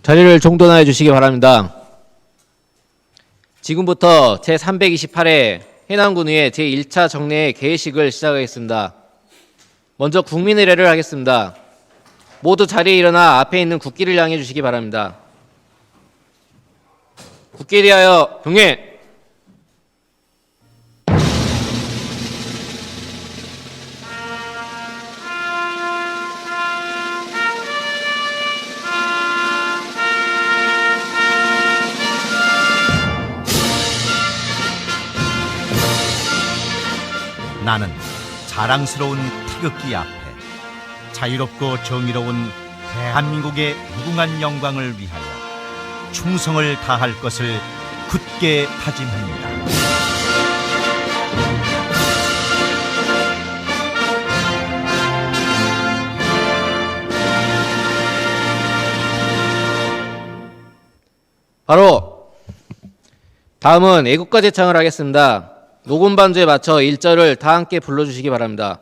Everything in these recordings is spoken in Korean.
자리를 정돈하여 주시기 바랍니다. 지금부터 제328회 해남군의회 제1차 정례 개회식을 시작하겠습니다. 먼저 국민의례를 하겠습니다. 모두 자리에 일어나 앞에 있는 국기를 향해 주시기 바랍니다. 국기에 대하여 경례! 나는 자랑스러운 태극기 앞에 자유롭고 정의로운 대한민국의 무궁한 영광을 위하여 충성을 다할 것을 굳게 다짐합니다. 바로 다음은 애국가 제창을 하겠습니다. 녹음 반주에 맞춰 1절을 다 함께 불러주시기 바랍니다.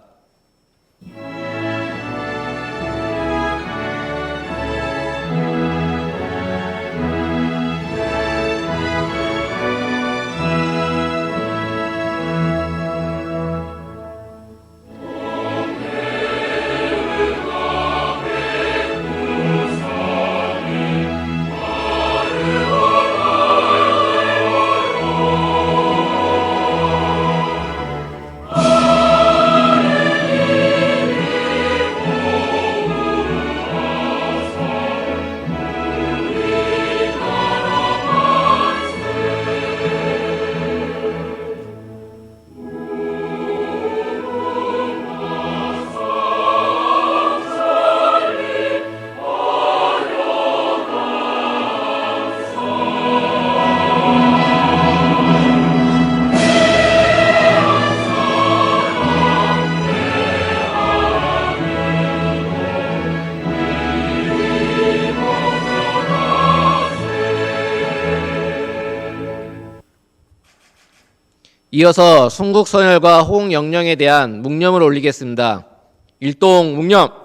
이어서 순국선열과 호응영령에 대한 묵념을 올리겠습니다. 일동 묵념.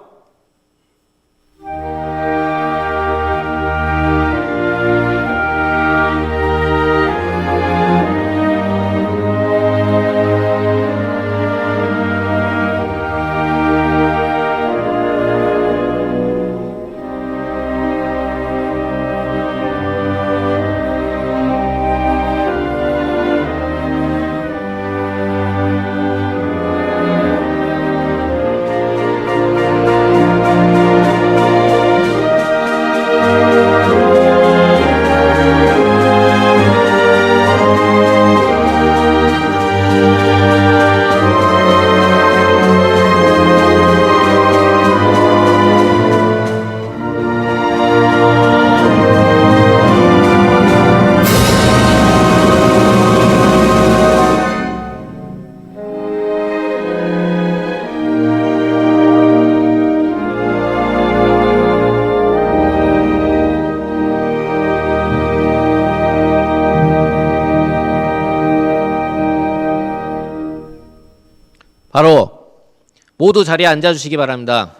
바로 모두 자리에 앉아주시기 바랍니다.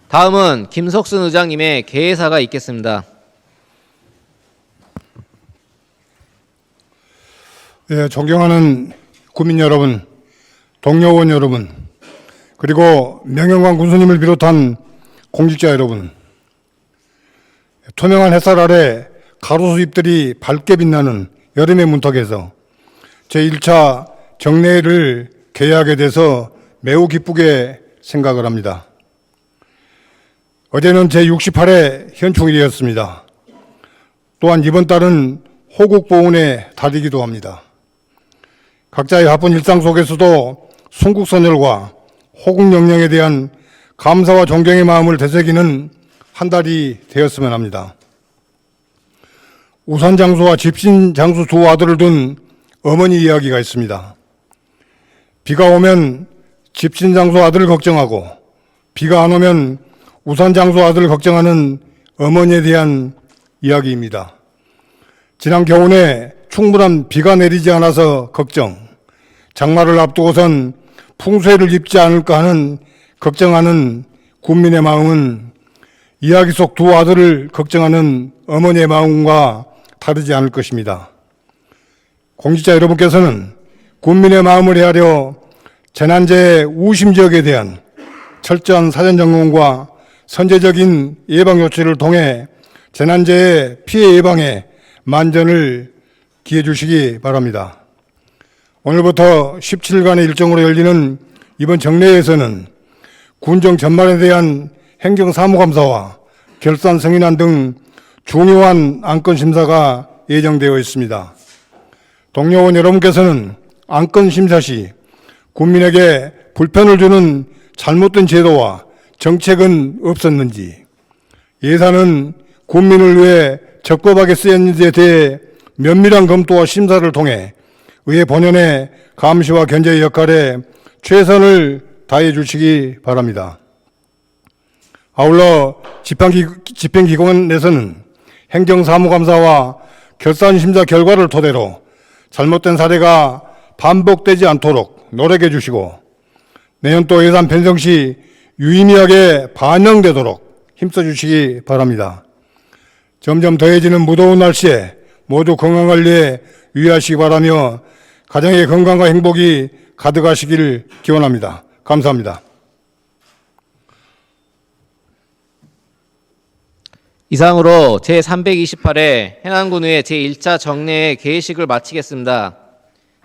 다음은 김석순 의장님의 개회사가 있겠습니다. 예, 존경하는 국민 여러분, 동료원 여러분, 그리고 명영광 군수님을 비롯한 공직자 여러분, 투명한 햇살 아래 가로수 잎들이 밝게 빛나는 여름의 문턱에서 제1차 정례를 개회하게 돼서 매우 기쁘게 생각을 합니다. 어제는 제68회 현충일이었습니다. 또한 이번 달은 호국보훈의 달이기도 합니다. 각자의 바쁜 일상 속에서도 순국선열과 호국영령에 대한 감사와 존경의 마음을 되새기는 한 달이 되었으면 합니다. 우산장수와 집신장수 두 아들을 둔 어머니 이야기가 있습니다. 비가 오면 집신장수 아들을 걱정하고 비가 안 오면 우산장수 아들을 걱정하는 어머니에 대한 이야기입니다. 지난 겨울에 충분한 비가 내리지 않아서 걱정, 장마를 앞두고선 풍수해를 입지 않을까 하는 걱정하는 국민의 마음은 이야기 속 두 아들을 걱정하는 어머니의 마음과 다르지 않을 것입니다. 공직자 여러분께서는 국민의 마음을 헤아려 재난재해 우심 지역에 대한 철저한 사전 점검과 선제적인 예방 조치를 통해 재난재해 피해 예방에 만전을 기해 주시기 바랍니다. 오늘부터 17일간의 일정으로 열리는 이번 정례에서는 군정 전반에 대한 행정사무감사와 결산 승인안 등 중요한 안건 심사가 예정되어 있습니다. 동료 의원 여러분께서는 안건 심사 시 국민에게 불편을 주는 잘못된 제도와 정책은 없었는지, 예산은 국민을 위해 적법하게 쓰였는지에 대해 면밀한 검토와 심사를 통해 의회 본연의 감시와 견제의 역할에 최선을 다해 주시기 바랍니다. 아울러 집행기관에서는 행정사무감사와 결산심사 결과를 토대로 잘못된 사례가 반복되지 않도록 노력해 주시고 내년도 예산 편성 시 유의미하게 반영되도록 힘써 주시기 바랍니다. 점점 더해지는 무더운 날씨에 모두 건강관리에 유의하시기 바라며 가정의 건강과 행복이 가득하시길 기원합니다. 감사합니다. 이상으로 제328회 해남군의회 제1차 정례 개회식을 마치겠습니다.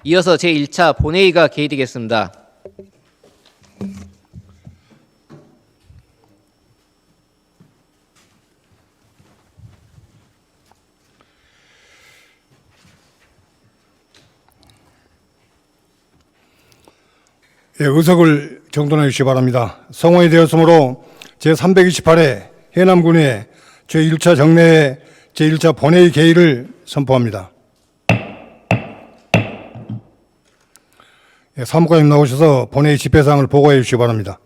이어서 제1차 본회의가 개의되겠습니다. 예, 의석을 정돈해 주시기 바랍니다. 성원이 되었으므로 제328회 해남군의 제1차 정례 제1차 본회의 개의를 선포합니다. 예, 사무관님 나오셔서 본회의 집회사항을 보고해 주시기 바랍니다.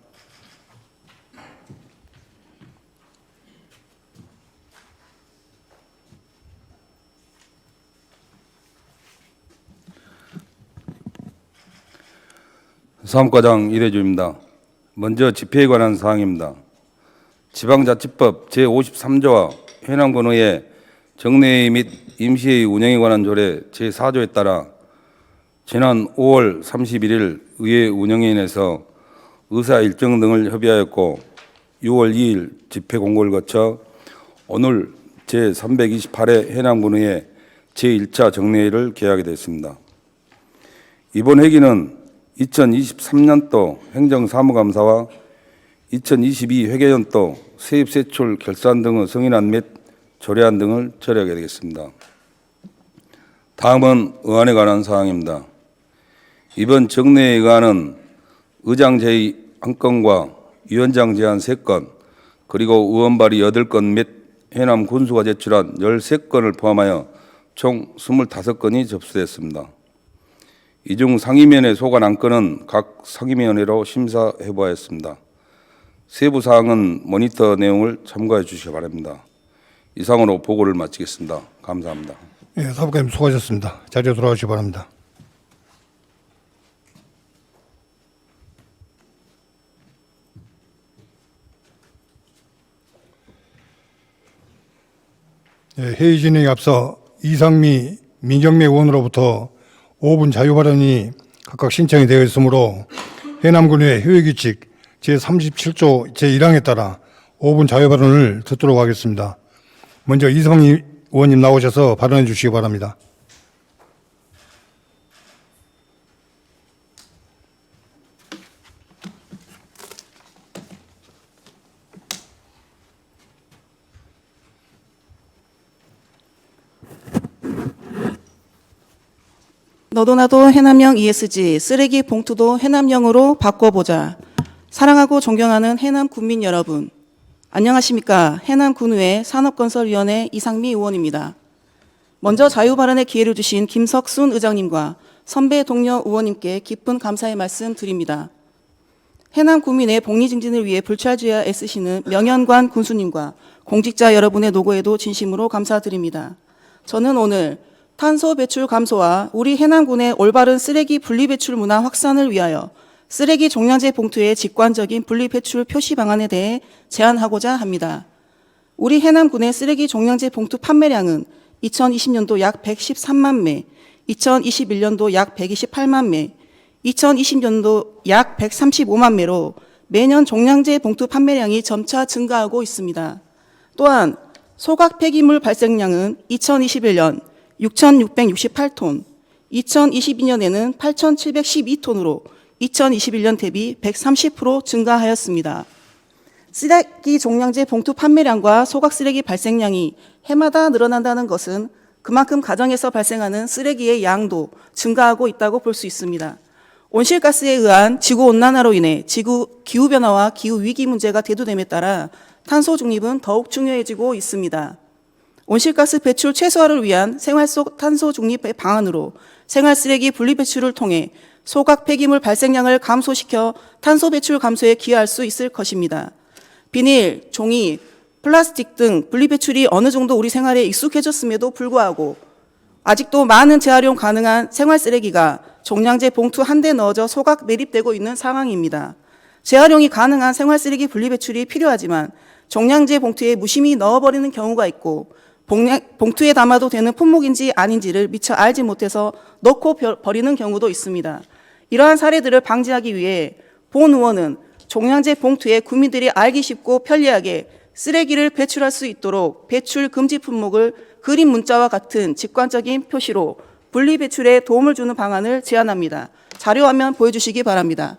사무과장 이대주입니다. 먼저 집회에 관한 사항입니다. 지방자치법 제53조와 해남군의회 정례회 및 임시회의 운영에 관한 조례 제4조에 따라 지난 5월 31일 의회 운영위원회에서 의사 일정 등을 협의하였고 6월 2일 집회 공고를 거쳐 오늘 제328회 해남군의회 제1차 정례회를 개하게 됐습니다. 이번 회기는 2023년도 행정사무감사와 2022 회계연도 세입세출 결산 등의 승인안 및 조례안 등을 처리하게 되겠습니다. 다음은 의안에 관한 사항입니다. 이번 정례의 의안은 의장 제의 1건과 위원장 제안 3건, 그리고 의원 발의 8건 및 해남 군수가 제출한 13건을 포함하여 총 25건이 접수됐습니다. 이 중 상임위원회 소관 안건은 각 상임위원회로 심사해 보았습니다. 세부 사항은 모니터 내용을 참고해 주시기 바랍니다. 이상으로 보고를 마치겠습니다. 감사합니다. 예, 사무관님 수고하셨습니다. 자리로 돌아오시기 바랍니다. 예, 회의 진행에 앞서 이상미 민경래 의원으로부터 5분 자유 발언이 각각 신청이 되어 있으므로 해남군의 회의규칙 제37조 제1항에 따라 5분 자유 발언을 듣도록 하겠습니다. 먼저 이상미 의원님 나오셔서 발언해 주시기 바랍니다. 너도 나도 해남형 ESG 쓰레기 봉투도 해남형으로 바꿔보자. 사랑하고 존경하는 해남 군민 여러분, 안녕하십니까. 해남군의회 산업건설위원회 이상미 의원입니다. 먼저 자유발언의 기회를 주신 김석순 의장님과 선배 동료 의원님께 깊은 감사의 말씀 드립니다. 해남 군민의 복리 증진을 위해 불찰주야 애쓰시는 명현관 군수님과 공직자 여러분의 노고에도 진심으로 감사드립니다. 저는 오늘 탄소 배출 감소와 우리 해남군의 올바른 쓰레기 분리배출 문화 확산을 위하여 쓰레기 종량제 봉투의 직관적인 분리배출 표시 방안에 대해 제안하고자 합니다. 우리 해남군의 쓰레기 종량제 봉투 판매량은 2020년도 약 113만 매, 2021년도 약 128만 매, 2020년도 약 135만 매로 매년 종량제 봉투 판매량이 점차 증가하고 있습니다. 또한 소각 폐기물 발생량은 2021년 6,668톤, 2022년에는 8,712톤으로 2021년 대비 130% 증가하였습니다. 쓰레기 종량제 봉투 판매량과 소각 쓰레기 발생량이 해마다 늘어난다는 것은 그만큼 가정에서 발생하는 쓰레기의 양도 증가하고 있다고 볼 수 있습니다. 온실가스에 의한 지구온난화로 인해 지구 기후변화와 기후위기 문제가 대두됨에 따라 탄소 중립은 더욱 중요해지고 있습니다. 온실가스 배출 최소화를 위한 생활 속 탄소 중립 방안으로 생활 쓰레기 분리 배출을 통해 소각 폐기물 발생량을 감소시켜 탄소 배출 감소에 기여할 수 있을 것입니다. 비닐, 종이, 플라스틱 등 분리 배출이 어느 정도 우리 생활에 익숙해졌음에도 불구하고 아직도 많은 재활용 가능한 생활 쓰레기가 종량제 봉투 한 대 넣어져 소각 매립되고 있는 상황입니다. 재활용이 가능한 생활 쓰레기 분리 배출이 필요하지만 종량제 봉투에 무심히 넣어버리는 경우가 있고 봉투에 담아도 되는 품목인지 아닌지를 미처 알지 못해서 넣고 버리는 경우도 있습니다. 이러한 사례들을 방지하기 위해 본 의원은 종량제 봉투에 국민들이 알기 쉽고 편리하게 쓰레기를 배출할 수 있도록 배출 금지 품목을 그림 문자와 같은 직관적인 표시로 분리 배출에 도움을 주는 방안을 제안합니다. 자료 화면 보여주시기 바랍니다.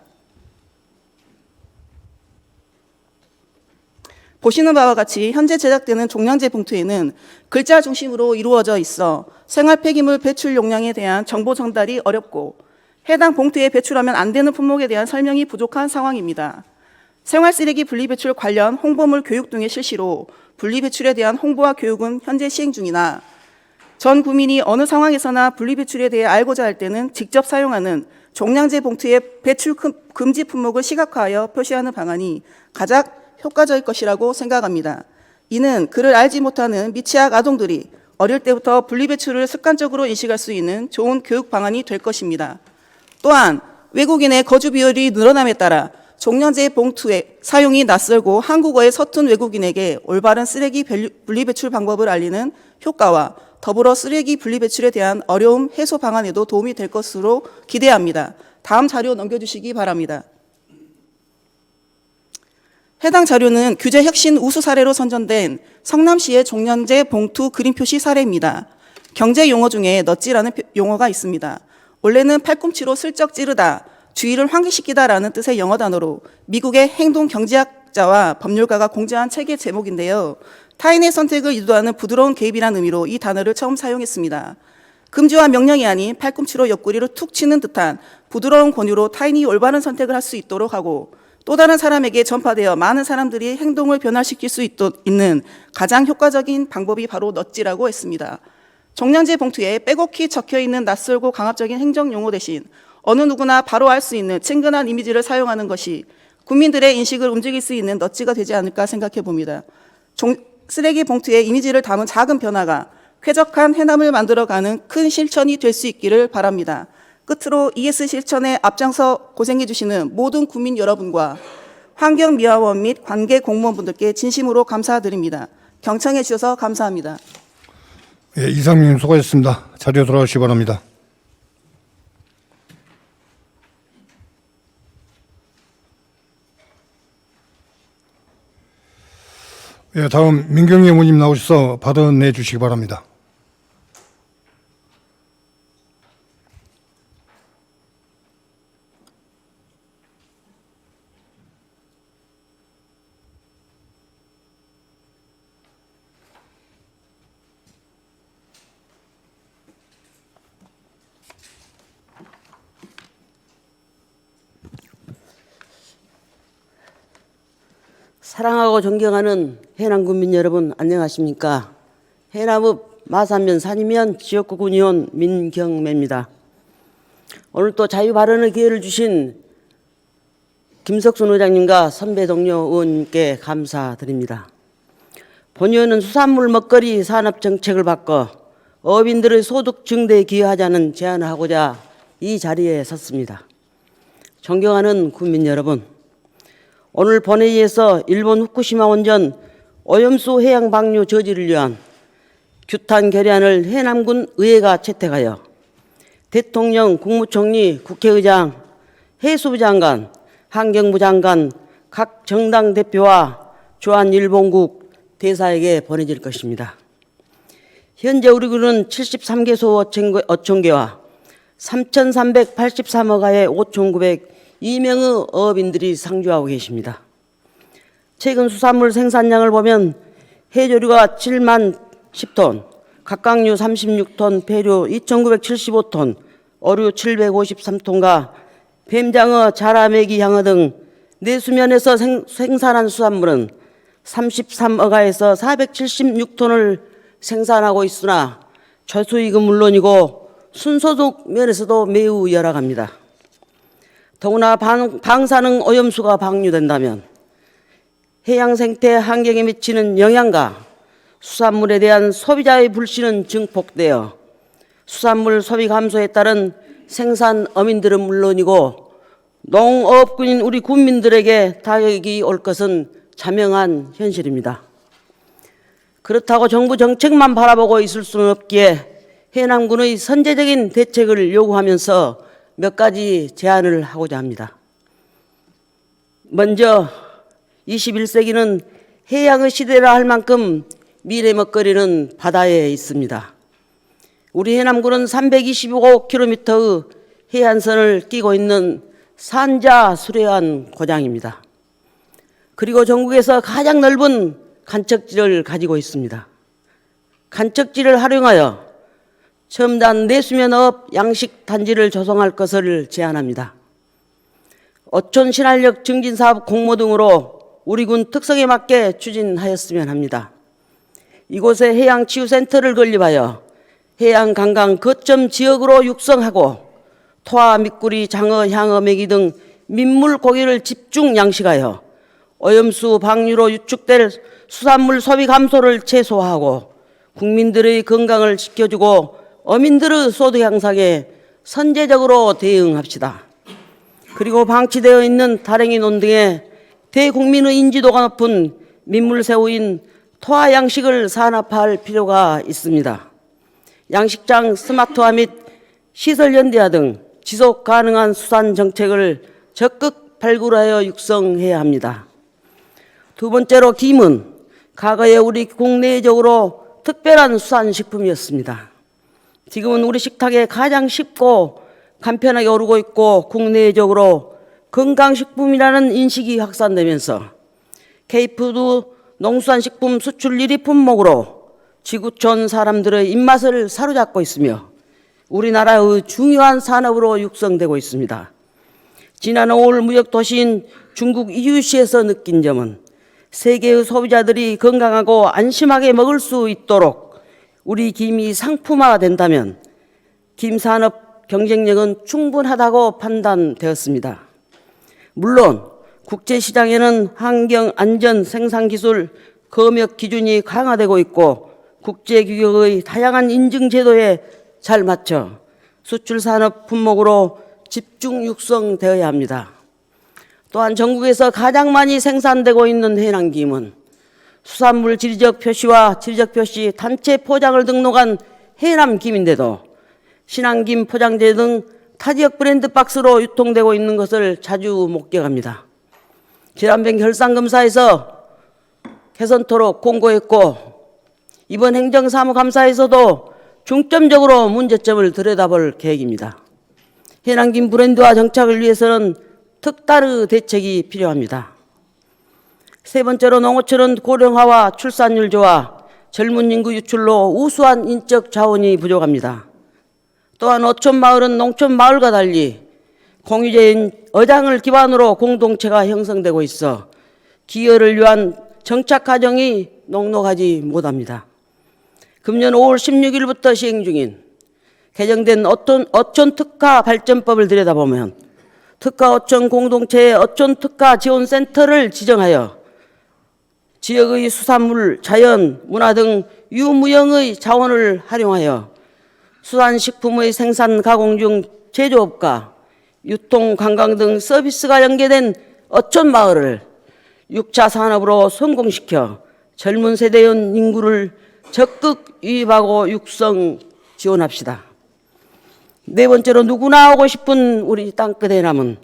보시는 바와 같이 현재 제작되는 종량제 봉투에는 글자 중심으로 이루어져 있어 생활 폐기물 배출 용량에 대한 정보 전달이 어렵고 해당 봉투에 배출하면 안 되는 품목에 대한 설명이 부족한 상황입니다. 생활 쓰레기 분리 배출 관련 홍보물 교육 등의 실시로 분리 배출에 대한 홍보와 교육은 현재 시행 중이나 전 국민이 어느 상황에서나 분리 배출에 대해 알고자 할 때는 직접 사용하는 종량제 봉투에 배출 금지 품목을 시각화하여 표시하는 방안이 가장 효과적일 것이라고 생각합니다. 이는 그를 알지 못하는 미취학 아동들이 어릴 때부터 분리 배출을 습관적으로 인식할 수 있는 좋은 교육 방안이 될 것입니다. 또한 외국인의 거주 비율이 늘어남에 따라 종량제 봉투의 사용이 낯설고 한국어에 서툰 외국인에게 올바른 쓰레기 분리 배출 방법을 알리는 효과와 더불어 쓰레기 분리 배출에 대한 어려움 해소 방안에도 도움이 될 것으로 기대합니다. 다음 자료 넘겨주시기 바랍니다. 해당 자료는 규제 혁신 우수 사례로 선정된 성남시의 종량제 봉투 그림 표시 사례입니다. 경제 용어 중에 넛지라는 용어가 있습니다. 원래는 팔꿈치로 슬쩍 찌르다, 주의를 환기시키다라는 뜻의 영어 단어로 미국의 행동 경제학자와 법률가가 공저한 책의 제목인데요. 타인의 선택을 유도하는 부드러운 개입이라는 의미로 이 단어를 처음 사용했습니다. 금지와 명령이 아닌 팔꿈치로 옆구리를 툭 치는 듯한 부드러운 권유로 타인이 올바른 선택을 할 수 있도록 하고 또 다른 사람에게 전파되어 많은 사람들이 행동을 변화시킬 수 있는 가장 효과적인 방법이 바로 넛지라고 했습니다. 종량제 봉투에 빼곡히 적혀있는 낯설고 강압적인 행정용어 대신 어느 누구나 바로 알 수 있는 친근한 이미지를 사용하는 것이 국민들의 인식을 움직일 수 있는 넛지가 되지 않을까 생각해 봅니다. 쓰레기 봉투에 이미지를 담은 작은 변화가 쾌적한 해남을 만들어가는 큰 실천이 될 수 있기를 바랍니다. 끝으로 ES 실천에 앞장서 고생해 주시는 모든 국민 여러분과 환경미화원 및 관계 공무원분들께 진심으로 감사드립니다. 경청해 주셔서 감사합니다. 예, 이상민 수고하셨습니다. 자리로 돌아오시기 바랍니다. 예, 다음 민경희 의원님 나오셔서 발언해 주시기 바랍니다. 사랑하고 존경하는 해남 국민 여러분 안녕하십니까? 해남읍 마산면 산이면 지역구 군의원 민경매입니다. 오늘 또 자유 발언의 기회를 주신 김석순 의장님과 선배 동료 의원님께 감사드립니다. 본 의원은 수산물 먹거리 산업 정책을 바꿔 어민들의 소득 증대에 기여하자는 제안을 하고자 이 자리에 섰습니다. 존경하는 국민 여러분, 오늘 본회의에서 일본 후쿠시마 원전 오염수 해양 방류 저지를 위한 규탄 결의안을 해남군 의회가 채택하여 대통령, 국무총리, 국회의장, 해수부 장관, 환경부 장관, 각 정당 대표와 주한일본국 대사에게 보내질 것입니다. 현재 우리 군은 73개소 어촌계와 3,383허가의 5,902명의 어업인들이 상주하고 계십니다. 최근 수산물 생산량을 보면 해조류가 7만 10톤, 갑각류 36톤, 폐류 2,975톤, 어류 753톤과 뱀장어, 자라매기, 향어 등 내수면에서 생산한 수산물은 33어가에서 476톤을 생산하고 있으나 저수익은 물론이고 순소득 면에서도 매우 열악합니다. 더구나 방사능 오염수가 방류된다면 해양 생태 환경에 미치는 영향과 수산물에 대한 소비자의 불신은 증폭되어 수산물 소비 감소에 따른 생산 어민들은 물론이고 농업군인 우리 군민들에게 타격이 올 것은 자명한 현실입니다. 그렇다고 정부 정책만 바라보고 있을 수는 없기에 해남군의 선제적인 대책을 요구하면서 몇 가지 제안을 하고자 합니다. 먼저 21세기는 해양의 시대라 할 만큼 미래 먹거리는 바다에 있습니다. 우리 해남군은 325km의 해안선을 끼고 있는 산자 수려한 고장입니다. 그리고 전국에서 가장 넓은 간척지를 가지고 있습니다. 간척지를 활용하여 첨단 내수면업 양식 단지를 조성할 것을 제안합니다. 어촌 신활력 증진 사업 공모 등으로 우리 군 특성에 맞게 추진하였으면 합니다. 이곳에 해양치유센터를 건립하여 해양 관광 거점 지역으로 육성하고 토화, 미꾸리, 장어, 향어, 메기 등 민물 고기를 집중 양식하여 오염수 방류로 유축될 수산물 소비 감소를 최소화하고 국민들의 건강을 지켜주고 어민들의 소득 향상에 선제적으로 대응합시다. 그리고 방치되어 있는 다랭이 논 등의 대국민의 인지도가 높은 민물새우인 토화 양식을 산업화할 필요가 있습니다. 양식장 스마트화 및 시설 현대화 등 지속 가능한 수산 정책을 적극 발굴하여 육성해야 합니다. 두 번째로 김은 과거에 우리 국내적으로 특별한 수산식품이었습니다. 지금은 우리 식탁에 가장 쉽고 간편하게 오르고 있고 국내적으로 건강식품이라는 인식이 확산되면서 K푸드 농수산식품 수출 1위 품목으로 지구촌 사람들의 입맛을 사로잡고 있으며 우리나라의 중요한 산업으로 육성되고 있습니다. 지난 5월 무역도시인 중국 이유시에서 느낀 점은 세계의 소비자들이 건강하고 안심하게 먹을 수 있도록 우리 김이 상품화된다면 김산업 경쟁력은 충분하다고 판단되었습니다. 물론 국제시장에는 환경, 안전, 생산기술, 검역 기준이 강화되고 있고 국제규격의 다양한 인증제도에 잘 맞춰 수출산업 품목으로 집중 육성되어야 합니다. 또한 전국에서 가장 많이 생산되고 있는 해남김은 수산물 지리적 표시와 지리적 표시 단체 포장을 등록한 해남김인데도 신안김 포장재 등 타 지역 브랜드 박스로 유통되고 있는 것을 자주 목격합니다. 질환병 혈상검사에서 개선토록 공고했고 이번 행정사무감사에서도 중점적으로 문제점을 들여다볼 계획입니다. 해남김 브랜드화 정착을 위해서는 특단의 대책이 필요합니다. 세 번째로 농어촌은 고령화와 출산율 저하, 젊은 인구 유출로 우수한 인적 자원이 부족합니다. 또한 어촌 마을은 농촌 마을과 달리 공유제인 어장을 기반으로 공동체가 형성되고 있어 기여를 위한 정착 과정이 녹록하지 못합니다. 금년 5월 16일부터 시행 중인 개정된 어촌 특화 발전법을 들여다보면 특화 어촌 공동체의 어촌 특화 지원센터를 지정하여 지역의 수산물, 자연, 문화 등 유무형의 자원을 활용하여 수산식품의 생산, 가공 중 제조업과 유통, 관광 등 서비스가 연계된 어촌 마을을 6차 산업으로 성공시켜 젊은 세대의 인구를 적극 유입하고 육성 지원합시다. 네 번째로 누구나 오고 싶은 우리 땅끝 해남은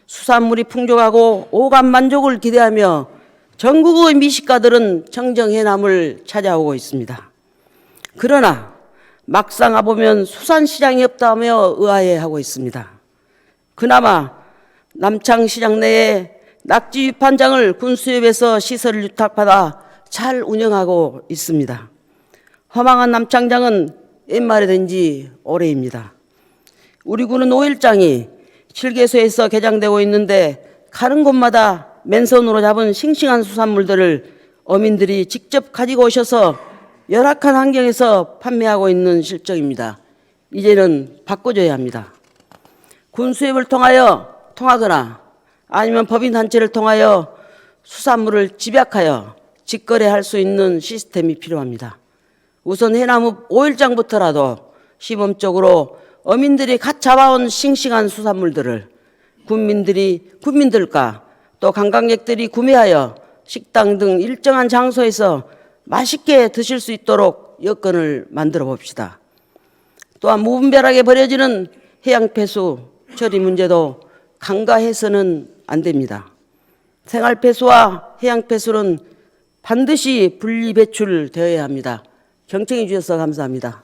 수산물이 풍족하고 오감 만족을 기대하며 전국의 미식가들은 청정 해남을 찾아오고 있습니다. 그러나 막상 와보면 수산시장이 없다며 의아해하고 있습니다. 그나마 남창시장 내에 낙지 위판장을 군수협에서 시설을 유탁받아 잘 운영하고 있습니다. 허망한 남창장은 옛말에 된 지 오래입니다. 우리 군은 5일장이 7개소에서 개장되고 있는데 가는 곳마다 맨손으로 잡은 싱싱한 수산물들을 어민들이 직접 가지고 오셔서 열악한 환경에서 판매하고 있는 실정입니다. 이제는 바꿔줘야 합니다. 군수협을 통하거나 아니면 법인단체를 통하여 수산물을 집약하여 직거래할 수 있는 시스템이 필요합니다. 우선 해남읍 5일장부터라도 시범적으로 어민들이 갓 잡아온 싱싱한 수산물들을 군민들과 또 관광객들이 구매하여 식당 등 일정한 장소에서 맛있게 드실 수 있도록 여건을 만들어 봅시다. 또한 무분별하게 버려지는 해양폐수 처리 문제도 간과해서는 안 됩니다. 생활폐수와 해양폐수는 반드시 분리배출되어야 합니다. 경청해 주셔서 감사합니다.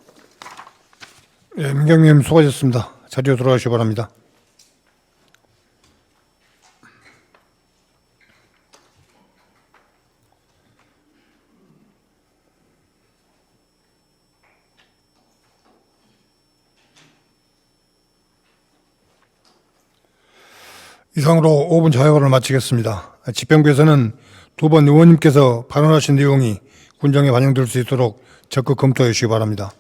예, 민경님 수고하셨습니다. 자리로 돌아가시기 바랍니다. 이상으로 5분 자유화를 마치겠습니다. 집행부에서는 두 번 의원님께서 발언하신 내용이 군정에 반영될 수 있도록 적극 검토해 주시기 바랍니다.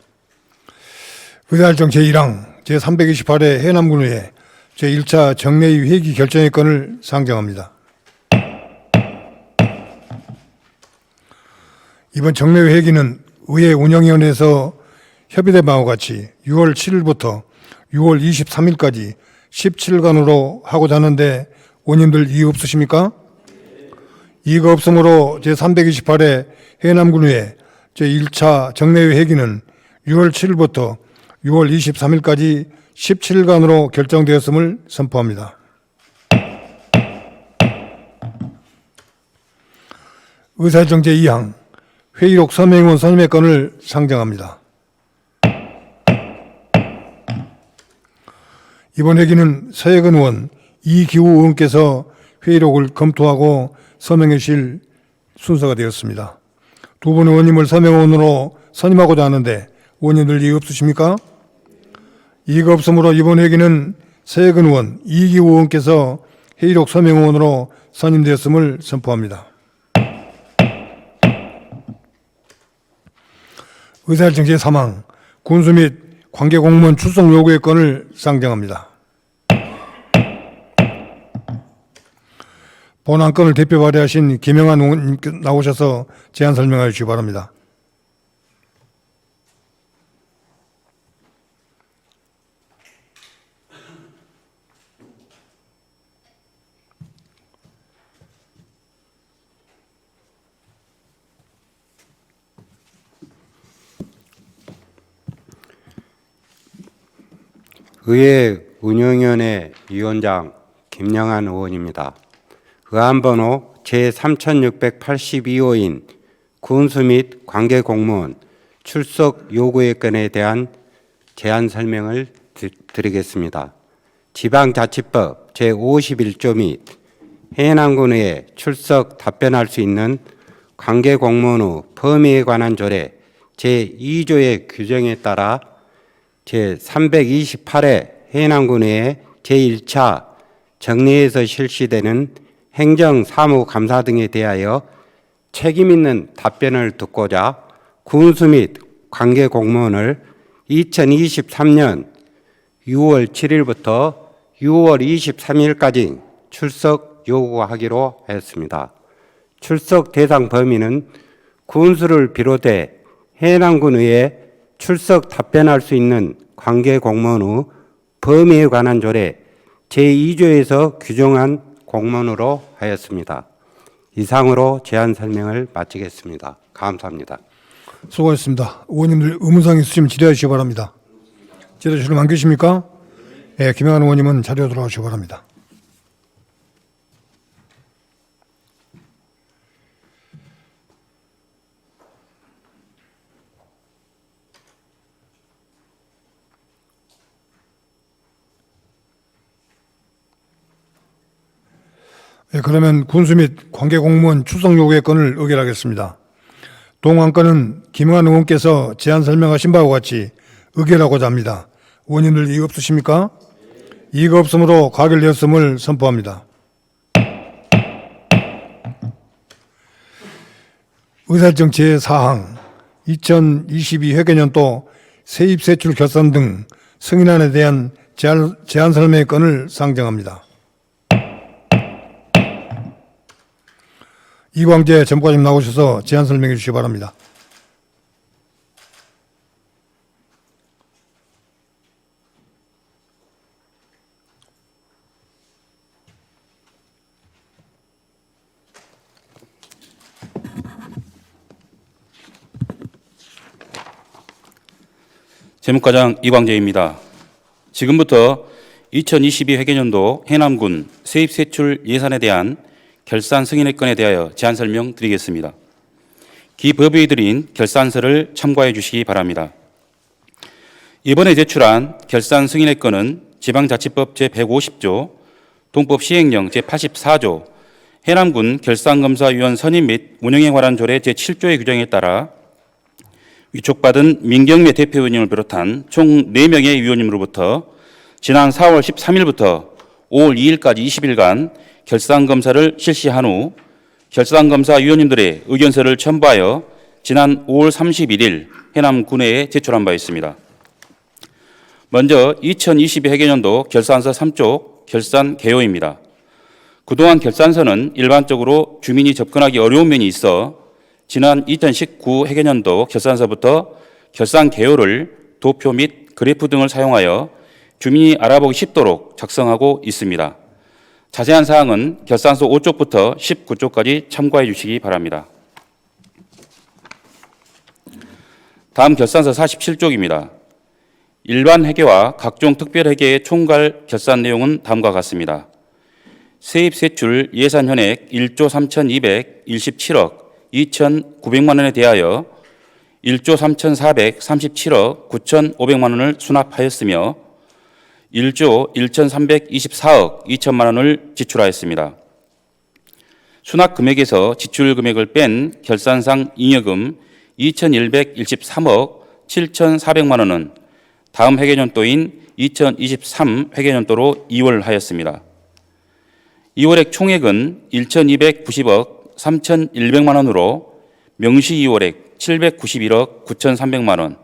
의사일정 제1항 제328회 해남군의회 제1차 정례위 회기 결정의 건을 상정합니다. 이번 정례위 회기는 의회 운영위원회에서 협의된 바와 같이 6월 7일부터 6월 23일까지 17일간으로 하고자 하는데 의원님들 이의 없으십니까? 이의가 없으므로 제328회 해남군의회 제1차 정례위 회기는 6월 7일부터 6월 23일까지 17일간으로 결정되었음을 선포합니다. 의사일정 제2항 회의록 서명의원 선임의 건을 상정합니다. 이번 회기는 서혜근 의원, 이기우 의원께서 회의록을 검토하고 서명해 주실 순서가 되었습니다. 두 분 의원님을 서명의원으로 선임하고자 하는데 의원님들 이의 없으십니까? 이의가 없으므로 이번 회기는 서혜근 의원, 이기우 의원께서 회의록 서명의원으로 선임되었음을 선포합니다. 의사일정 제3항 군수 및 관계공무원 출석 요구의 건을 상정합니다. 본안 건을 대표 발의하신 김영환 의원님께 나오셔서 제안 설명해 주시기 바랍니다. 의회 운영위원회 위원장 김영환 의원입니다. 의안번호 제3682호인 군수 및 관계공무원 출석 요구의 건에 대한 제안 설명을 드리겠습니다. 지방자치법 제51조 및 해남군의회 출석 답변할 수 있는 관계공무원 범위에 관한 조례 제2조의 규정에 따라 제328회 해남군의회 제1차 정례에서 실시되는 행정사무감사 등에 대하여 책임있는 답변을 듣고자 군수 및 관계공무원을 2023년 6월 7일부터 6월 23일까지 출석 요구하기로 했습니다. 출석 대상 범위는 군수를 비롯해 해남군의회 출석 답변할 수 있는 관계공무원의 범위에 관한 조례 제2조에서 규정한 공무원으로 하였습니다. 이상으로 제안 설명을 마치겠습니다. 감사합니다. 수고하셨습니다. 의원님들 의문사항 있으시면 질의해 주시기 바랍니다. 질의하시러 안 계십니까? 예, 김영환 의원님은 자리로 돌아오시기 바랍니다. 예, 그러면 군수 및 관계공무원 출석 요구의 건을 의결하겠습니다. 동안건은 김영환 의원께서 제안 설명하신 바와 같이 의결하고자 합니다. 의원님들 이의 없으십니까? 이의가 없으므로 가결되었음을 선포합니다. 의사일정 제4항 2022 회계년도 세입세출 결산 등 승인안에 대한 제안 설명의 건을 상정합니다. 이광재 전무관님 나오셔서 제안 설명해 주시기 바랍니다. 재무과장 이광재입니다. 지금부터 2022 회계년도 해남군 세입세출 예산에 대한 결산 승인의 건에 대하여 제안 설명드리겠습니다. 기법의 드린 결산서를 참고해 주시기 바랍니다. 이번에 제출한 결산 승인의 건은 지방자치법 제150조, 동법 시행령 제84조, 해남군 결산검사위원 선임 및 운영에 관한 조례 제7조의 규정에 따라 위촉받은 민경매 대표위원님을 비롯한 총 4명의 위원님으로부터 지난 4월 13일부터 5월 2일까지 20일간 결산검사를 실시한 후 결산검사위원님들의 의견서를 첨부하여 지난 5월 31일 해남군회에 제출한 바 있습니다. 먼저 2022 회계년도 결산서 3쪽 결산 개요입니다. 그동안 결산서는 일반적으로 주민이 접근하기 어려운 면이 있어 지난 2019 회계년도 결산서부터 결산 개요를 도표 및 그래프 등을 사용하여 주민이 알아보기 쉽도록 작성하고 있습니다. 자세한 사항은 결산서 5쪽부터 19쪽까지 참고해 주시기 바랍니다. 다음 결산서 47쪽입니다. 일반 회계와 각종 특별회계의 총괄 결산 내용은 다음과 같습니다. 세입세출 예산 현액 1조 3,217억 2,900만 원에 대하여 1조 3,437억 9,500만 원을 수납하였으며 1조 1,324억 2천만 원을 지출하였습니다. 수납 금액에서 지출 금액을 뺀 결산상 잉여금 2,113억 7,400만 원은 다음 회계년도인 2023 회계년도로 이월하였습니다. 이월액 총액은 1,290억 3,100만 원으로 명시 이월액 791억 9,300만 원,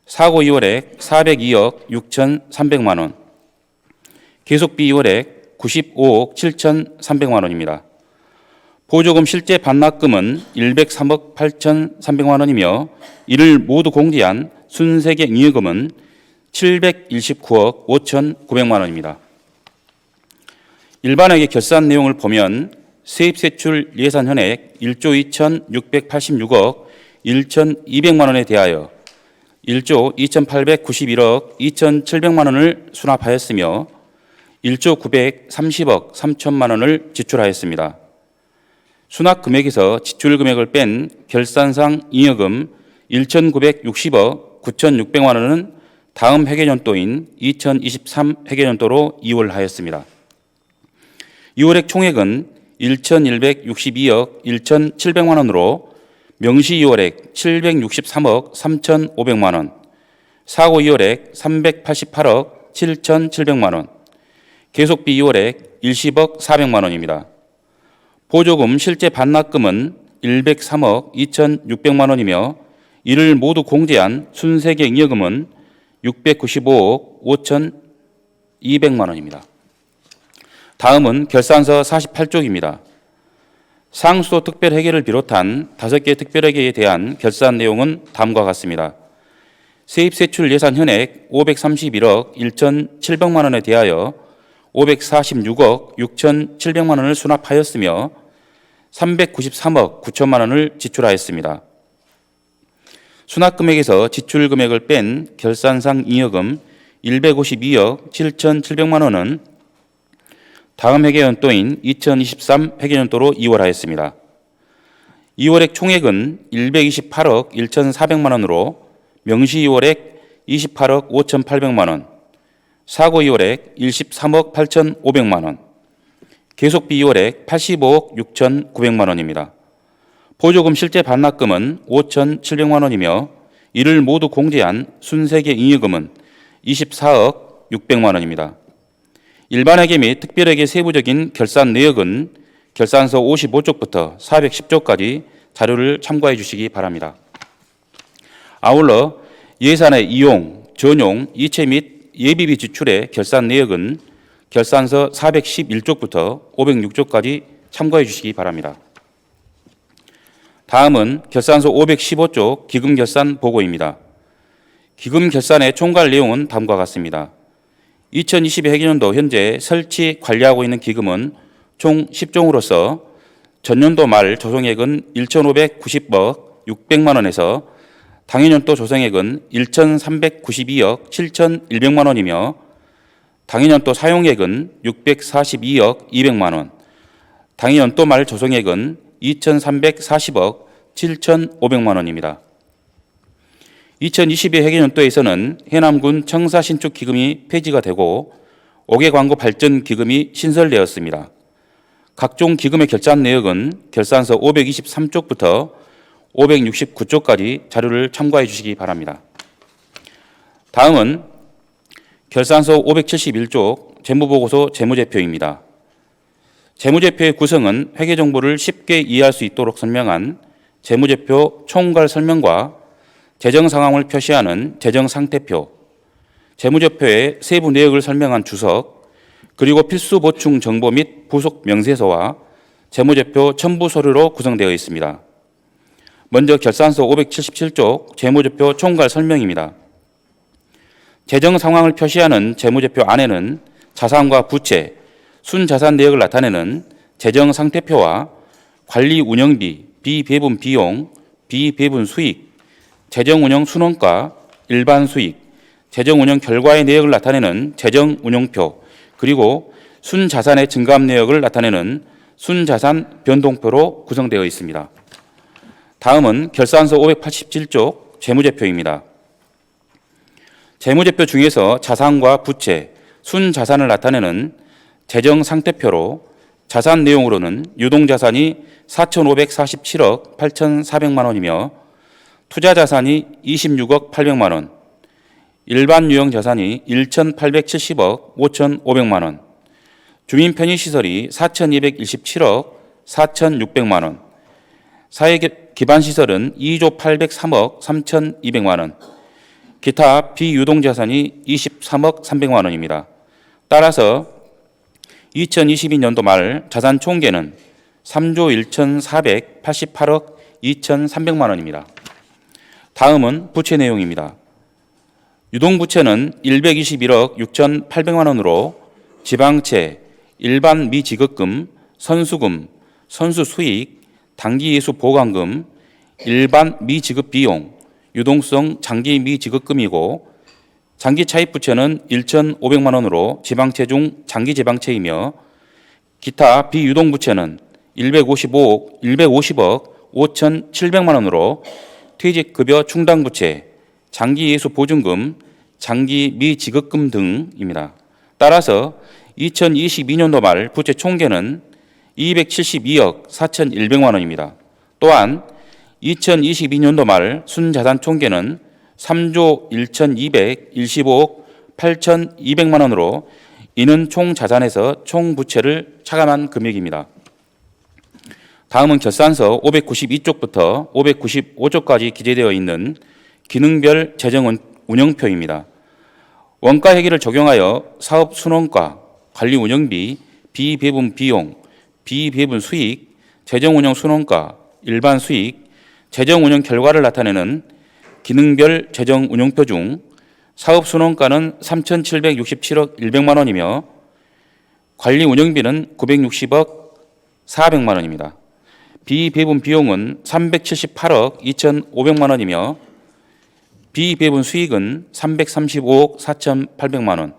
사고 이월액 402억 6,300만 원, 계속비 이월액 95억 7,300만 원입니다. 보조금 실제 반납금은 103억 8,300만 원이며 이를 모두 공제한 순세계 잉여금은 729억 5,900만 원입니다. 일반회계 결산 내용을 보면 세입세출 예산 현액 1조 2,686억 1,200만 원에 대하여 1조 2,891억 2,700만 원을 수납하였으며 1조 930억 3천만 원을 지출하였습니다. 수납 금액에서 지출 금액을 뺀 결산상 잉여금 1,960억 9,600만 원은 다음 회계년도인 2023 회계년도로 이월하였습니다. 이월액 총액은 1,162억 1,700만 원으로 명시 이월액 763억 3,500만 원, 사고 이월액 388억 7,700만 원, 계속비 이월액 10억 400만 원입니다. 보조금 실제 반납금은 103억 2,600만 원이며 이를 모두 공제한 순세계 잉여금은 695억 5,200만 원입니다. 다음은 결산서 48쪽입니다. 상수도 특별회계를 비롯한 5개 특별회계에 대한 결산 내용은 다음과 같습니다. 세입세출 예산 현액 531억 1,700만 원에 대하여 546억 6,700만 원을 수납하였으며 393억 9천만 원을 지출하였습니다. 수납금액에서 지출금액을 뺀 결산상 잉여금 152억 7,700만 원은 다음 회계연도인 2023 회계연도로 이월하였습니다. 이월액 총액은 128억 1,400만 원으로 명시 이월액 28억 5,800만 원, 사고 이월액 13억 8,500만 원, 계속비 이월액 85억 6,900만 원입니다. 보조금 실제 반납금은 5,700만 원이며 이를 모두 공제한 순세계 잉여금은 24억 600만 원입니다. 일반회계 및 특별회계 세부적인 결산 내역은 결산서 55쪽부터 410쪽까지 자료를 참고해 주시기 바랍니다. 아울러 예산의 이용, 전용, 이체 및 예비비 지출의 결산 내역은 결산서 411쪽부터 506쪽까지 참고해 주시기 바랍니다. 다음은 결산서 515쪽 기금 결산 보고입니다. 기금 결산의 총괄 내용은 다음과 같습니다. 2022 회계연도 현재 설치 관리하고 있는 기금은 총 10종으로서 전년도 말 조성액은 1,590억 600만 원에서 당해년도 조성액은 1,392억 7,100만 원이며 당해년도 사용액은 642억 200만 원, 당해년도 말 조성액은 2,340억 7,500만 원입니다. 2022 회계연도에서는 해남군 청사 신축 기금이 폐지가 되고 5개 광고 발전 기금이 신설되었습니다. 각종 기금의 결산 내역은 결산서 523쪽부터 569쪽까지 자료를 참고해 주시기 바랍니다. 다음은 결산서 571쪽 재무보고서 재무제표입니다. 재무제표의 구성은 회계정보를 쉽게 이해할 수 있도록 설명한 재무제표 총괄 설명과 재정상황을 표시하는 재정상태표, 재무제표의 세부 내역을 설명한 주석, 그리고 필수 보충 정보 및 부속 명세서와 재무제표 첨부 서류로 구성되어 있습니다. 먼저 결산서 577쪽 재무제표 총괄 설명입니다. 재정 상황을 표시하는 재무제표 안에는 자산과 부채, 순자산 내역을 나타내는 재정 상태표와 관리 운영비, 비배분 비용, 비배분 수익, 재정 운영 순원가, 일반 수익, 재정 운영 결과의 내역을 나타내는 재정 운용표, 그리고 순자산의 증감 내역을 나타내는 순자산 변동표로 구성되어 있습니다. 다음은 결산서 587쪽 재무제표입니다. 재무제표 중에서 자산과 부채, 순자산을 나타내는 재정 상태표로 자산 내용으로는 유동자산이 4,547억 8,400만 원이며 투자자산이 26억 800만 원, 일반 유형자산이 1,870억 5,500만 원, 주민편의시설이 4,227억 4,600만 원, 사회기반시설은 2조 803억 3,200만 원, 기타 비유동자산이 23억 300만 원입니다. 따라서 2022년도 말 자산 총계는 3조 1,488억 2,300만 원입니다. 다음은 부채 내용입니다. 유동부채는 121억 6,800만 원으로 지방채, 일반 미지급금, 선수금, 선수수익, 단기예수 보강금, 일반 미지급 비용, 유동성 장기 미지급금이고 장기 차입 부채는 1,500만 원으로 지방채 중 장기 지방채이며 기타 비유동 부채는 150억 5,700만 원으로 퇴직급여 충당 부채, 장기 예수 보증금, 장기 미지급금 등입니다. 따라서 2022년도 말 부채 총계는 272억 4,100만 원입니다. 또한 2022년도 말 순자산 총계는 3조 1,215억 8,200만 원으로 이는 총 자산에서 총 부채를 차감한 금액입니다. 다음은 결산서 592쪽부터 595쪽까지 기재되어 있는 기능별 재정 운영표입니다. 원가 회계를 적용하여 사업 순원가, 관리 운영비, 비배분 비용, 비배분 수익, 재정 운영 순원가, 일반 수익, 재정 운영 결과를 나타내는 기능별 재정 운용표 중 사업 순원가는 3,767억 100만 원이며 관리 운영비는 960억 400만 원입니다. 비배분 비용은 378억 2,500만 원이며 비배분 수익은 335억 4,800만 원,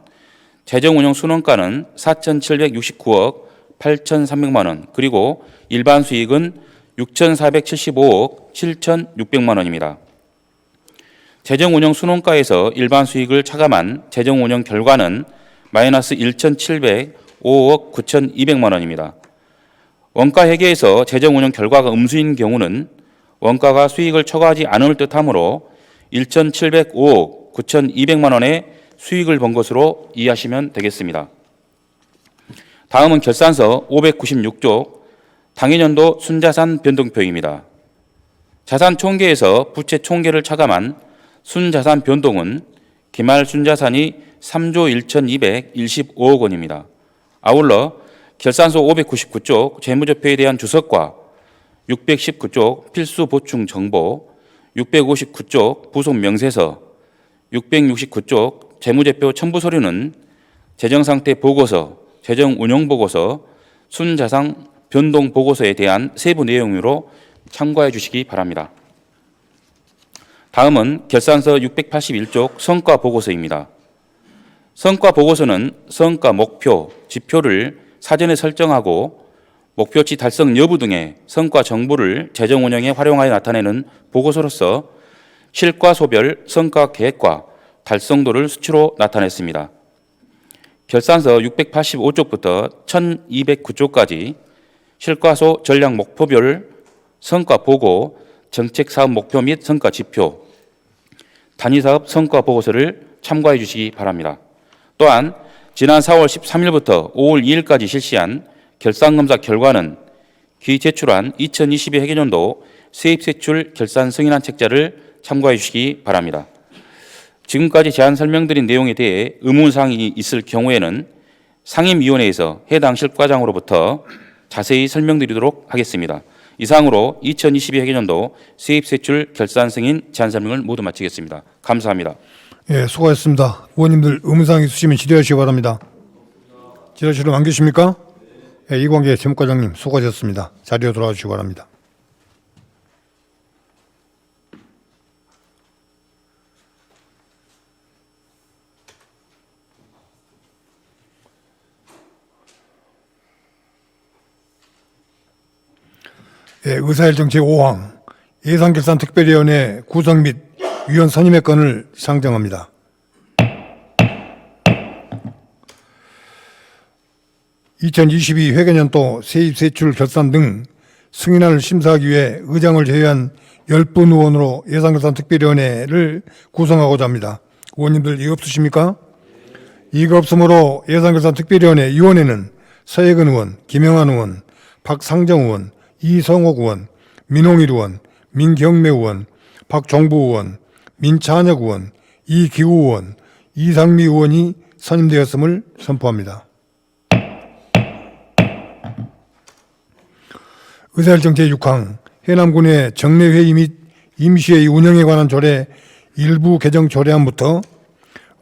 재정운영 순원가는 4,769억 8,300만 원, 그리고 일반 수익은 6,475억 7,600만 원입니다. 재정운영 순원가에서 일반 수익을 차감한 재정운영 결과는 마이너스 1,705억 9,200만 원입니다. 원가 회계에서 재정운영 결과가 음수인 경우는 원가가 수익을 초과하지 않을 듯하므로 1,705억 9,200만 원의 수익을 본 것으로 이해하시면 되겠습니다. 다음은 결산서 596쪽 당해년도 순자산 변동표입니다. 자산 총계에서 부채 총계를 차감한 순자산 변동은 기말 순자산이 3조 1,215억 원입니다. 아울러 결산서 599쪽 재무제표에 대한 주석과 619쪽 필수 보충 정보, 659쪽 부속 명세서, 669쪽 재무제표 첨부 서류는 재정상태 보고서, 재정운용보고서, 순자산 변동 보고서에 대한 세부 내용으로 참고해 주시기 바랍니다. 다음은 결산서 681쪽 성과 보고서입니다. 성과 보고서는 성과 목표, 지표를 사전에 설정하고 목표치 달성 여부 등의 성과 정보를 재정 운영에 활용하여 나타내는 보고서로서 실과소별 성과 계획과 달성도를 수치로 나타냈습니다. 결산서 685쪽부터 1209쪽까지 실과소 전략 목표별 성과 보고, 정책 사업 목표 및 성과 지표, 단위 사업 성과 보고서를 참고해 주시기 바랍니다. 또한 지난 4월 13일부터 5월 2일까지 실시한 결산검사 결과는 기 제출한 2022 회계년도 세입세출 결산 승인안 책자를 참고해 주시기 바랍니다. 지금까지 제안 설명드린 내용에 대해 의문사항이 있을 경우에는 상임위원회에서 해당 실과장으로부터 자세히 설명드리도록 하겠습니다. 이상으로 2022 회계년도 세입세출 결산 승인 제안 설명을 모두 마치겠습니다. 감사합니다. 예, 수고하셨습니다. 의원님들 의문사항 있으시면 질의하시기 바랍니다. 질의하시러 안 계십니까? 예, 이광재 재무과장님 수고하셨습니다. 자리로 돌아와 주시기 바랍니다. 예, 의사일정 제5항 예산결산특별위원회 구성 및 위원 선임의 건을 상정합니다. (2022) 회계년도 세입세출 결산 등 승인안을 심사하기 위해 의장을 제외한 10분 의원으로 예산결산특별위원회를 구성하고자 합니다. 의원님들 이의 없으십니까? 이의가 없으므로 예산결산특별위원회 위원회는 서혜근 의원, 김영환 의원, 박상정 의원, 이성옥 의원, 민홍일 의원, 민경매 의원, 박종부 의원, 민찬혁 의원, 이기우 의원, 이상미 의원이 선임되었음을 선포합니다. 의사일정 제6항 해남군의 정례회의 및 임시회의 운영에 관한 조례 일부 개정 조례안부터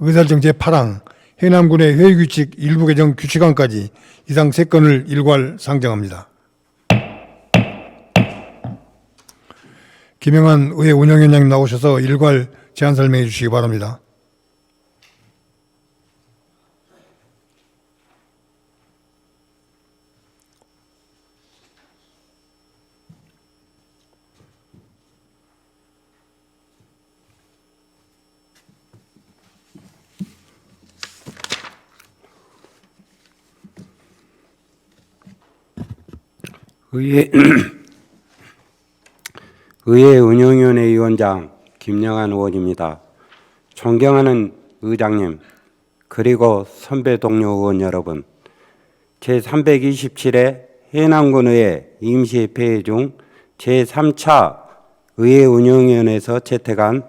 의사일정 제8항 해남군의 회의규칙 일부 개정 규칙안까지 이상 3건을 일괄 상정합니다. 김영환 의회 운영위원장님 나오셔서 일괄 제안 설명해 주시기 바랍니다. 의회 운영위원회 위원장 김영환 의원입니다. 존경하는 의장님, 그리고 선배 동료 의원 여러분, 제327회 해남군의회 임시회의 중 제3차 의회 운영위원회에서 채택한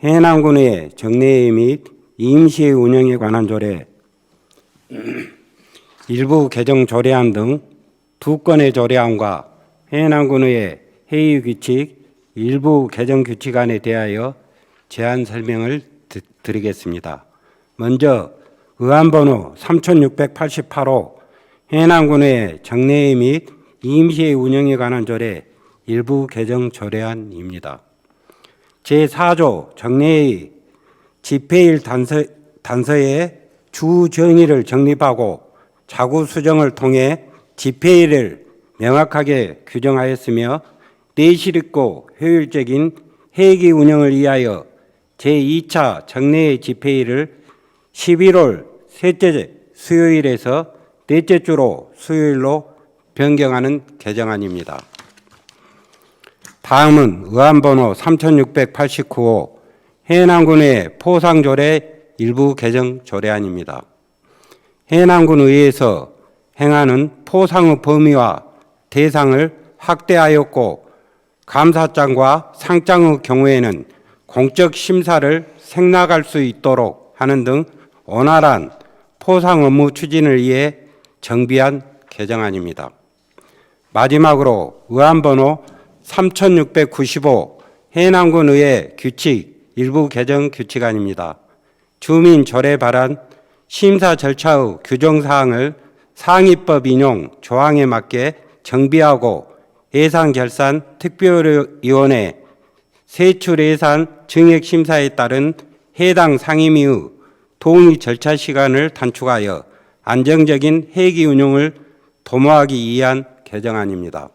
해남군의회 정례회의 및 임시회의 운영에 관한 조례, 일부 개정 조례안 등 2건의 조례안과 해남군의회 회의규칙 일부 개정 규칙안에 대하여 제안 설명을 드리겠습니다. 먼저 의안번호 3688호 해남군의회 정례회 및 임시의 운영에 관한 조례 일부 개정 조례안입니다. 제4조 정례의 집회일 단서에 주 정의를 정립하고 자구 수정을 통해 집회일을 명확하게 규정하였으며 내실 있고 효율적인 회기 운영을 위하여 제2차 정례의 집회일을 11월 셋째 수요일에서 넷째 주로 수요일로 변경하는 개정안입니다. 다음은 의안번호 3689호 해남군의 포상조례 일부 개정 조례안입니다. 해남군 의회에서 행하는 포상의 범위와 대상을 확대하였고 감사장과 상장의 경우에는 공적 심사를 생략할 수 있도록 하는 등 원활한 포상 업무 추진을 위해 정비한 개정안입니다. 마지막으로 의안번호 3695 해남군 의회 규칙 일부 개정 규칙안입니다. 주민 조례 발안 심사 절차의 규정사항을 상위법 인용 조항에 맞게 정비하고 예산결산 특별위원회 세출예산 증액심사에 따른 해당 상임위의 동의 절차 시간을 단축하여 안정적인 회기 운용을 도모하기 위한 개정안입니다.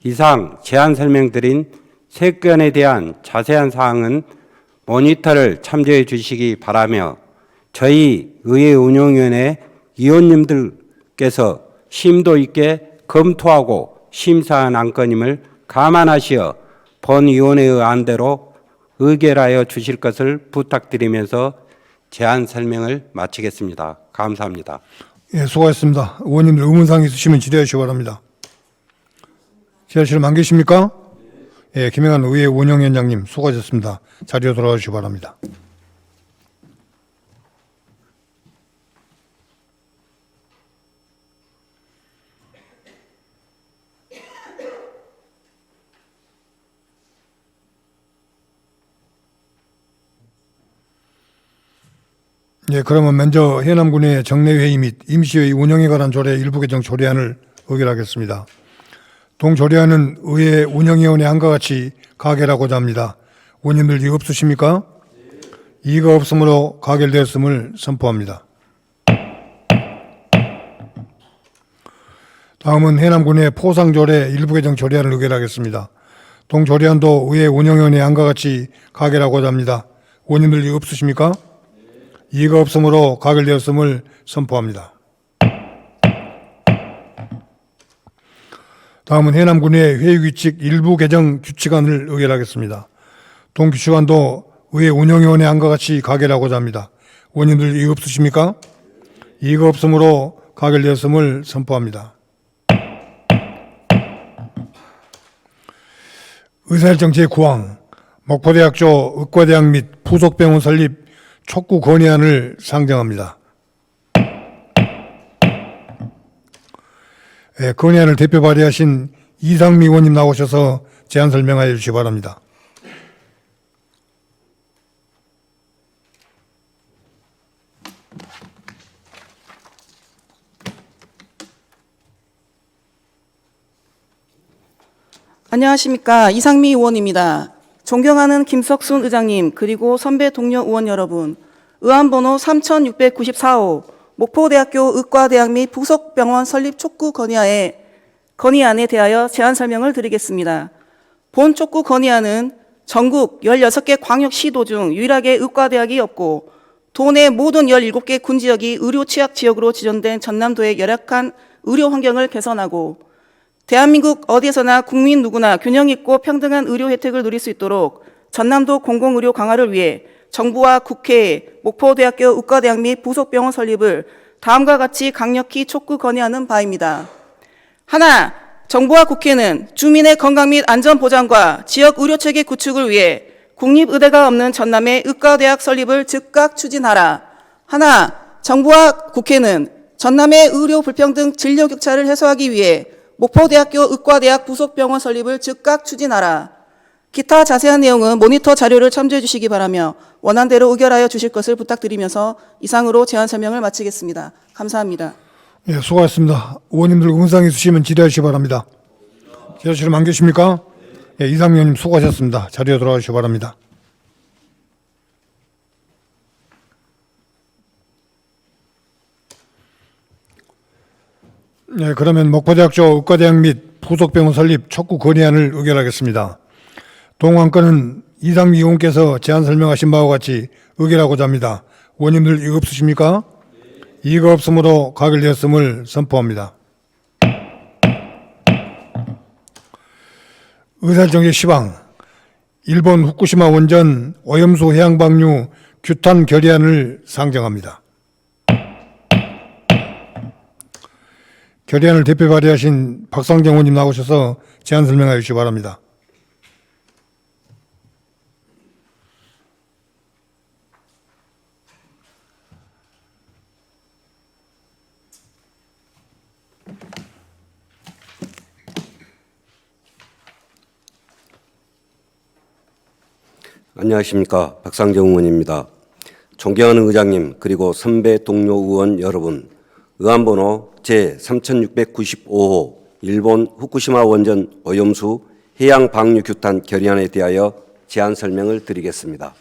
이상 제안 설명드린 세 건에 대한 자세한 사항은 모니터를 참조해 주시기 바라며 저희 의회운영위원회 위원님들께서 심도 있게 검토하고 심사한 안건임을 감안하시어 본위원회의 안대로 의결하여 주실 것을 부탁드리면서 제안 설명을 마치겠습니다. 감사합니다. 예, 수고하셨습니다. 의원님들 의문사항 있으시면 질의해 주시기 바랍니다. 지하실은 안 계십니까? 예, 김영환 의회 운영위원장님 수고하셨습니다. 자리로 돌아가 주시기 바랍니다. 예, 그러면 먼저 해남군의 정례회의 및 임시회의 운영에 관한 조례 일부 개정 조례안을 의결하겠습니다. 동조례안은 의회 운영위원회 안과 같이 가결하고자 합니다. 의원님들 이의 없으십니까? 이의가 없으므로 가결되었음을 선포합니다. 다음은 해남군의 포상조례 일부 개정 조례안을 의결하겠습니다. 동조례안도 의회 운영위원회 안과 같이 가결하고자 합니다. 의원님들 이의 없으십니까? 이의가 없으므로 가결되었음을 선포합니다. 다음은 해남군의 회의규칙 일부 개정 규칙안을 의결하겠습니다. 동규칙안도 의회 운영위원회 안과 같이 가결하고자 합니다. 의원님들 이의 없으십니까? 이의가 없으므로 가결되었음을 선포합니다. 의사일정 제9항 목포대학교 의과대학 및 부속병원 설립 촉구 건의안을 상정합니다. 예, 건의안을 대표 발의하신 이상미 의원님 나오셔서 제안 설명하여 주시기 바랍니다. 안녕하십니까. 이상미 의원입니다. 존경하는 김석순 의장님 그리고 선배 동료 의원 여러분, 의안번호 3694호 목포대학교 의과대학 및 부속병원 설립 촉구 건의안에 대하여 제안 설명을 드리겠습니다. 본 촉구 건의안은 전국 16개 광역시도 중 유일하게 의과대학이 없고 도내 모든 17개 군지역이 의료 취약 지역으로 지정된 전남도의 열악한 의료 환경을 개선하고 대한민국 어디에서나 국민 누구나 균형 있고 평등한 의료 혜택을 누릴 수 있도록 전남도 공공의료 강화를 위해 정부와 국회에 목포대학교 의과대학 및 부속병원 설립을 다음과 같이 강력히 촉구 건의하는 바입니다. 하나, 정부와 국회는 주민의 건강 및 안전 보장과 지역 의료체계 구축을 위해 국립의대가 없는 전남의 의과대학 설립을 즉각 추진하라. 하나, 정부와 국회는 전남의 의료 불평등 진료 격차를 해소하기 위해 목포대학교 의과대학 부속병원 설립을 즉각 추진하라. 기타 자세한 내용은 모니터 자료를 참조해 주시기 바라며 원안대로 의결하여 주실 것을 부탁드리면서 이상으로 제안 설명을 마치겠습니다. 감사합니다. 예, 수고하셨습니다. 의원님들 의사항 있으시면 질의하시기 바랍니다. 질의실은 안 계십니까? 예, 이상민 의원님 수고하셨습니다. 자리에 돌아가시기 바랍니다. 네, 그러면 목포대학교 의과대학 및 부속병원 설립 촉구 건의안을 의결하겠습니다. 동안건은 이상미 의원께서 제안 설명하신 바와 같이 의결하고자 합니다. 의원님들 이거 없으십니까? 이거 없으므로 가결되었음을 선포합니다. 의사정의 시방, 일본 후쿠시마 원전 오염수 해양방류 규탄 결의안을 상정합니다. 결의안을 대표 발의하신 박상정 의원님 나오셔서 제안 설명해 주시기 바랍니다. 안녕하십니까. 박상정 의원입니다. 존경하는 의장님 그리고 선배 동료 의원 여러분, 의안번호 제3695호 일본 후쿠시마 원전 오염수 해양 방류 규탄 결의안에 대하여 제안 설명을 드리겠습니다.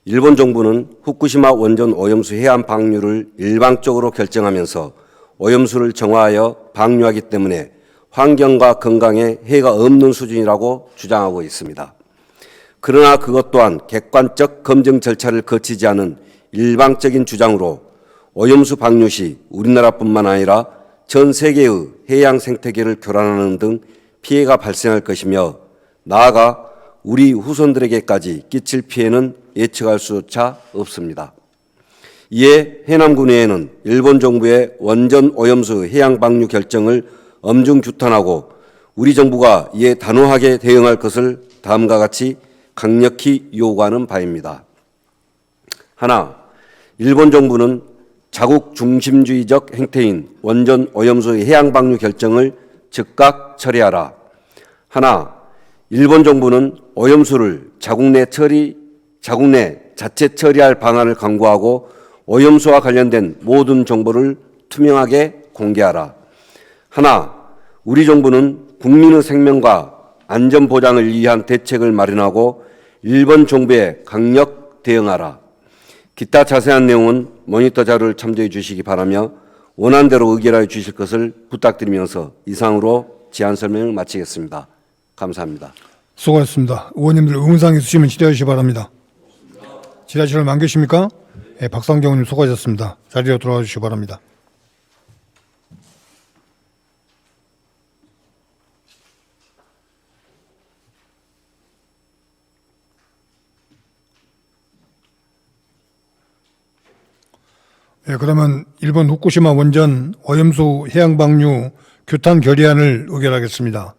일본 정부는 후쿠시마 원전 오염수 해양 방류를 일방적으로 결정하면서 오염수를 정화하여 방류하기 때문에 환경과 건강에 해가 없는 수준이라고 주장하고 있습니다. 그러나 그것 또한 객관적 검증 절차를 거치지 않은 일방적인 주장으로 오염수 방류 시 우리나라뿐만 아니라 전 세계의 해양 생태계를 교란하는 등 피해가 발생할 것이며 나아가 우리 후손들에게까지 끼칠 피해는 예측할 수조차 없습니다. 이에 해남군의회는 일본 정부의 원전 오염수 해양 방류 결정을 엄중 규탄하고 우리 정부가 이에 단호하게 대응할 것을 다음과 같이 강력히 요구하는 바입니다. 하나, 일본 정부는 자국 중심주의적 행태인 원전 오염수 해양 방류 결정을 즉각 처리하라. 하나, 일본 정부는 오염수를 자국 내 자체 처리할 방안을 강구하고 오염수와 관련된 모든 정보를 투명하게 공개하라. 하나, 우리 정부는 국민의 생명과 안전 보장을 위한 대책을 마련하고 일본 정부에 강력 대응하라. 기타 자세한 내용은 모니터 자료를 참조해 주시기 바라며 원안대로 의결하여 주실 것을 부탁드리면서 이상으로 제안 설명을 마치겠습니다. 감사합니다. 수고하셨습니다. 의원님들 의문사항 있으시면 질의하시기 바랍니다. 질의하시면 안 계십니까? 예, 박상정 의원님 수고하셨습니다. 자리로 돌아와 주시기 바랍니다. 예, 그러면 일본 후쿠시마 원전 오염수 해양 방류 규탄 결의안을 의결하겠습니다.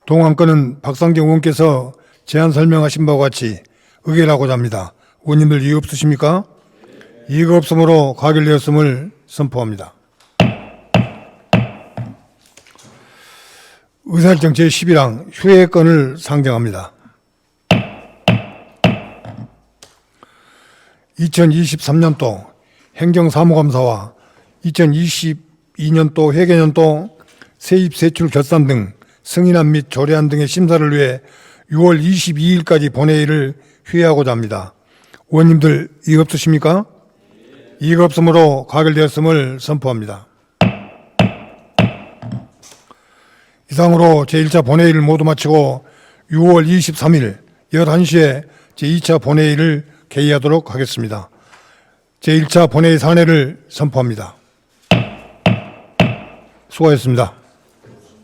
동안건은 박상정 의원께서 제안 설명하신 바와 같이 의결하고자 합니다. 의원님들 이의 없으십니까? 이의가 없으므로 가결되었음을 선포합니다. 의사일정 제11항 휴회건을 상정합니다. 2023년도 행정사무감사와 2022년도 회계년도 세입세출 결산 등 승인안 및 조례안 등의 심사를 위해 6월 22일까지 본회의를 휴회하고자 합니다. 의원님들 이의 없으십니까? 이의가 없으므로 가결되었음을 선포합니다. 이상으로 제1차 본회의를 모두 마치고 6월 23일 11시에 제2차 본회의를 개의하도록 하겠습니다. 제1차 본회의 산회를 선포합니다. 수고하셨습니다.